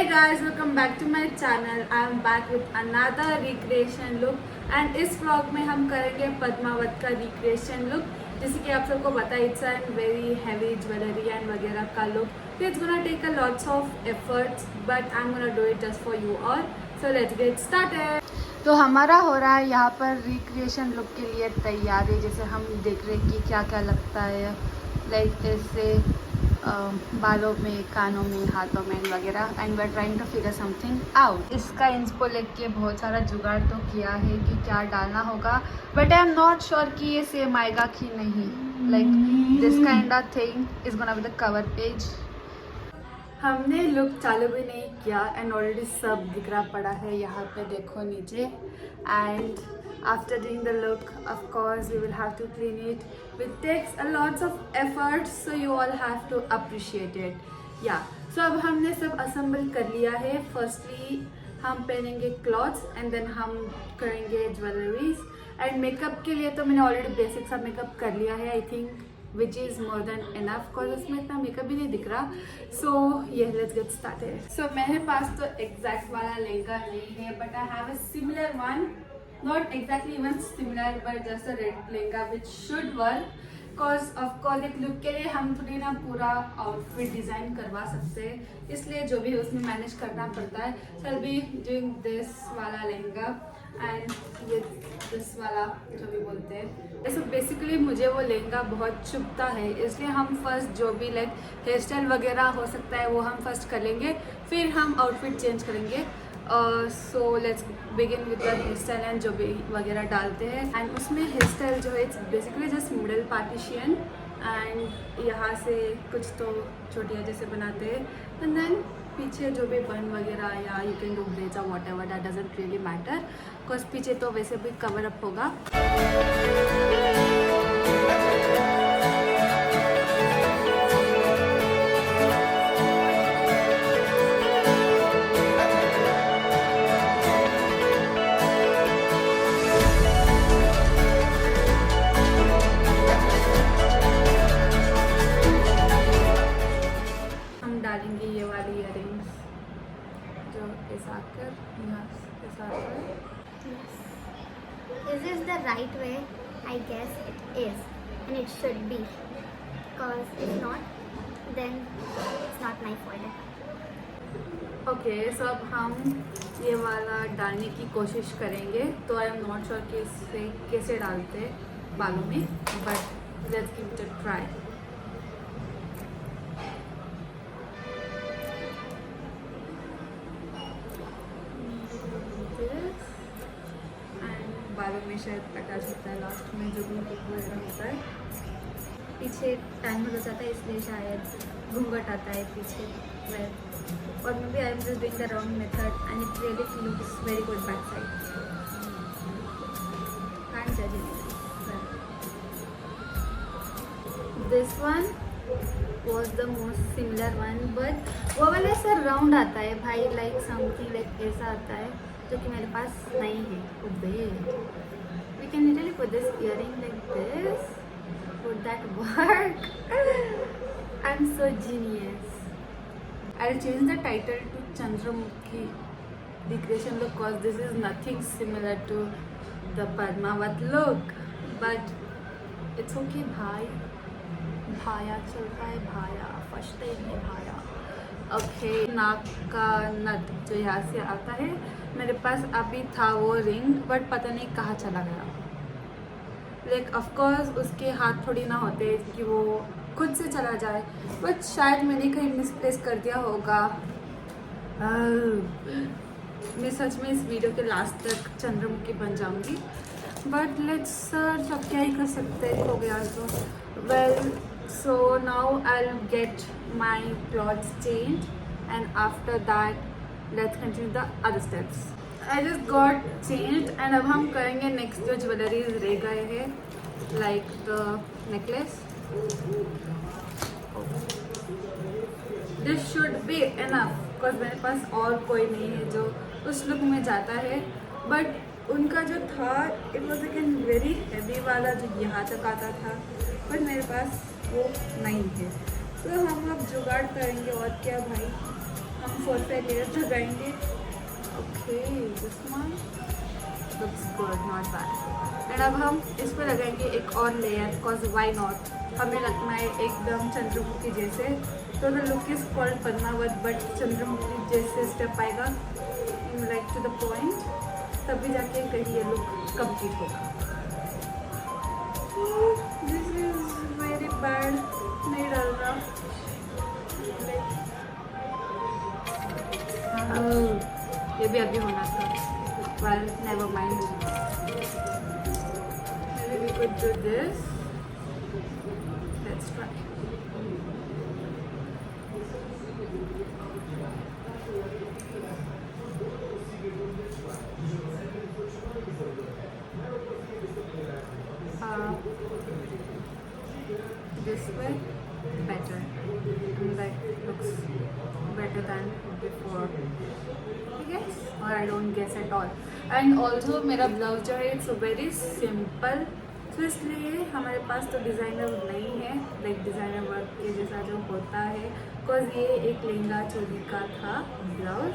guys, welcome back to my channel. I am back with another recreation look and इस vlog में हम करेंगे पद्मावत का recreation look. जैसे कि आप सबको पता है it's a very heavy jewelry and वगैरह का look. So it's gonna take a lots of efforts, but I'm gonna do it just for you all. So let's get started. तो हमारा हो रहा है यहाँ पर रिक्रिएशन लुक के लिए तैयारी. जैसे हम देख रहे हैं कि क्या क्या लगता है, लाइक ऐसे बालों में, कानों में, हाथों में वगैरह. And we are trying to figure something out. इसका इंस्पो लेके बहुत सारा जुगाड़ तो किया है कि क्या डालना होगा, but I am not sure कि ये सेम आएगा कि नहीं. Like this kind of thing is gonna be the cover page. हमने लुक चालू भी नहीं किया एंड ऑलरेडी सब बिखरा पड़ा है यहाँ पे, देखो नीचे. And after doing the look, of course we will have to clean it, which takes a lots of effort, so you all have to appreciate it. Yeah, so अब हमने सब assemble कर लिया है. Firstly हम पहनेंगे clothes and then हम करेंगे jewelries. and makeup के लिए तो मैंने already basic सा makeup कर लिया है, I think, which is more than enough, cause उसमें इतना makeup भी नहीं दिख रहा. So yeah, let's get started. So मेरे पास तो exact वाला लहंगा नहीं है, but I have a similar one. Not exactly even similar, but just a red lehenga which should work. Cause of course एक look के लिए हम थोड़ी ना पूरा outfit design करवा सकते हैं, इसलिए जो भी उसमें मैनेज करना पड़ता है. So I'll be doing this वाला लहंगा and ये this वाला जो भी बोलते हैं. So basically मुझे वो लहंगा बहुत चुभता है, इसलिए हम फर्स्ट जो भी लाइक हेयर स्टाइल वगैरह हो सकता है वो हम फर्स्ट कर लेंगे, फिर हम आउटफिट चेंज करेंगे. So let's begin with the hair style and जो भी वगैरह डालते हैं. एंड उसमें हेयर स्टाइल जो है it's basically just middle partition and यहाँ से कुछ तो चोटियाँ जैसे बनाते हैं एंड देन पीछे जो भी बन वगैरह या यू कैन डू ब्रेड्स और what ever, that doesn't really matter, because पीछे तो वैसे भी कवर अप होगा. डालेंगे ये वाली इयरिंग्स जो ऐसा कर यहाँ ऐसा कर. Is this the right way? I guess it is, and it should be. Because if not, then it's not my fault. Okay, so अब हम ये वाला डालने की कोशिश करेंगे. तो आई एम नॉट श्योर कि इससे कैसे डालते हैं बालों में, but let's give it a try. बालों में शायद अटैच होता है लास्ट में जो भी वगैरह होता है, पीछे टाइम हो जाता है, इसलिए शायद घूंघट आता है पीछे. और maybe I am just doing the wrong method and it really looks very good back side. Can't जज it. This one was the most similar one, but वो वाला ऐसा राउंड आता है भाई, लाइक समथिंग लाइक ऐसा आता है जो कि मेरे पास नहीं है. We can literally put this earring like this. Would that work? I'm so genius. I'll change the title to Chandramukhi Recreation Look, because this is nothing similar to the Padmavat look. But it's okay, bhai. भाया चल रहा है, भाया first time है भाया. Okay, नाक का नथ जो यहाँ से आता है, मेरे पास अभी था वो रिंग, बट पता नहीं कहाँ चला गया. लाइक ऑफकोर्स उसके हाथ थोड़ी ना होते कि वो खुद से चला जाए, बट शायद मैंने कहीं मिसप्लेस कर दिया होगा. मैं सच में इस वीडियो के लास्ट तक चंद्रमुखी बन जाऊंगी, बट लेट्स सर्च. अब क्या ही कर सकते हैं, हो गया तो. Well, so now I'll get my clothes changed and after that let's continue the other steps. I just got changed and अब हम करेंगे next जो ज्वेलरीज रह गए हैं, like the necklace. This should be enough because मेरे पास और कोई नहीं है जो उस लुक में जाता है. बट उनका जो था it was again very heavy वाला जो यहाँ तक आता था, बट मेरे पास वो नहीं है. तो हम अब जुगाड़ करेंगे, और क्या भाई, हम 4-5 लेयर्स लगाएंगे। Okay, this one looks good, not bad. And अब हम इस पर लगाएंगे एक और लेयर, बिकॉज वाई नॉट, हमें लगना है एकदम चंद्रमुखी जैसे। तो the look is called Padmaavat, but Chandramukhi जैसे स्टेप आएगा लाइक टू द पॉइंट, तभी जाके कहीं ये लुक कंप्लीट होगा। दिस इज वेरी बैड, नहीं डाल रहा। ये भी अभी होना था। Well, never mind. Maybe we could do this. Let's try. This way, better. And like looks better than before. Guess or I don't guess at all. And also मेरा blouse जो है इट्स वेरी सिंपल, तो इसलिए हमारे पास तो designer नहीं है, like designer work के जैसा जो होता है, बिकॉज ये एक लहंगा चोली का था ब्लाउज,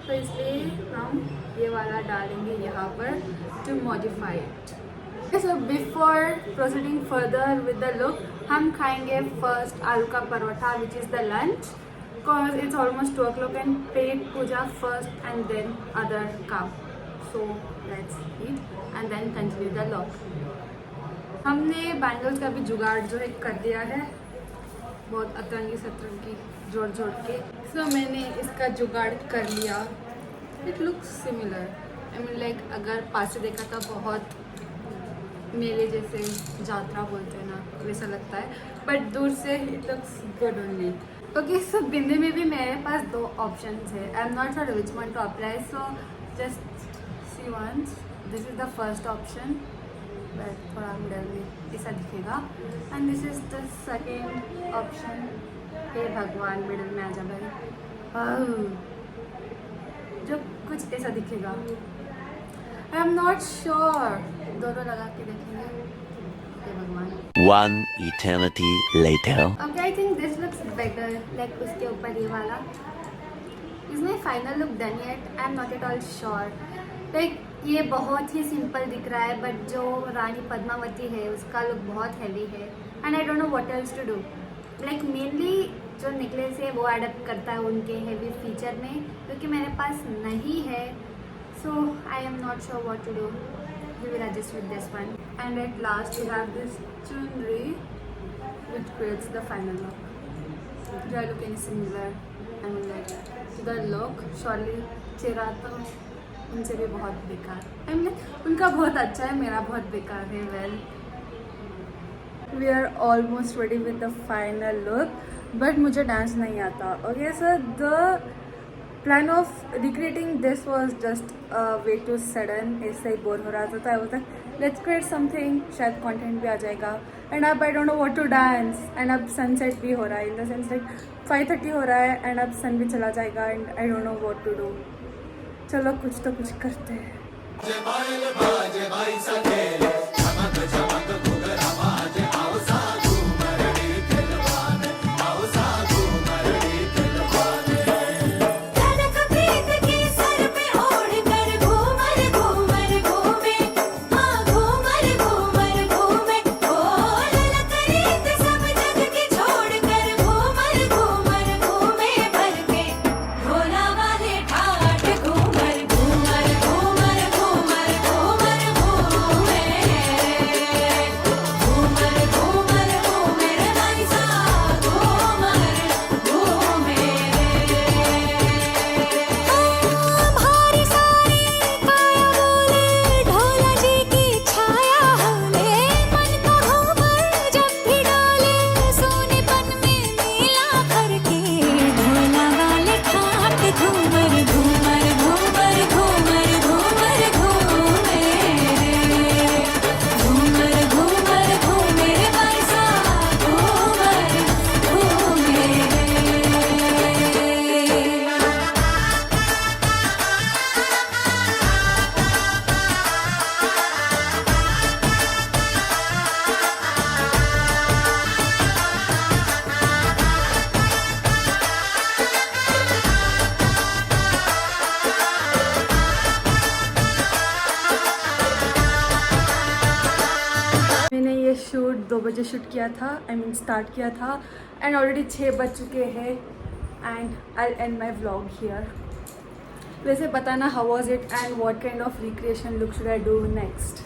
तो इसलिए हम ये वाला डालेंगे यहाँ पर to modify it. So before proceeding further with the look, हम खाएंगे फर्स्ट आलू का परोठा which is the lunch, because it's almost 2 o'clock and paid puja first and then other come. So let's eat and then continue the vlog. हमने bangles का भी जुगाड़ जो है कर दिया है, बहुत अतरंगी सतरंगी जोड़ जोड़ के। So मैंने इसका जुगाड़ कर लिया। It looks similar. I mean like अगर पास से देखा तो बहुत मेले जैसे जात्रा बोलते हैं ना, वैसा लगता है, बट दूर से it looks good only. Okay, so bindi में भी मेरे पास 2 ऑप्शंस है। I am not sure which one to apply, so just see once. This is the first option, but थोड़ा मिडल में ऐसा दिखेगा, and this is the second option. हे भगवान, मिडल में आ जा भाई, जो कुछ ऐसा दिखेगा। आई एम नॉट श्योर, दोनों लगा के देखेंगे। हे भगवान। One eternity later. Okay, I think this looks better. Like उसके ऊपर ये वाला. Is my final look done yet? I'm not at all sure. Like ये बहुत ही सिंपल दिख रहा है, बट जो रानी पद्मावती है उसका लुक बहुत हैवी है, and I don't know what else to do. Like mainly जो नेकलेस है वो एडप्ट करता है उनके हैवी फीचर में, क्योंकि मेरे पास नहीं है, so I am not sure what to do. We will adjust with this one. And at last we have this jewelry which creates the final look. Do I look any similar? I mean like to the look, surely चेहरा तो उनसे भी बहुत बेकार। I mean like उनका बहुत अच्छा है, मेरा बहुत बेकार है। Well, we are almost ready with the final look, but मुझे डांस नहीं आता। Okay, so the plan of recreating this was just way too sudden, ऐसे ही बोर हो रहा था, तो I was like let's create something, शायद कंटेंट भी आ जाएगा। एंड अब I don't know what to dance, and अब सनसेट भी हो रहा है, इन द सेंस लाइक 5:30 हो रहा है, एंड अब सन भी चला जाएगा, and I don't know what to do. चलो कुछ तो कुछ करते हैं। बजे शूट किया था, स्टार्ट किया था, एंड ऑलरेडी 6 बज चुके हैं and I and my vlog here. वैसे बताना how was it and what kind of recreation look should I do next.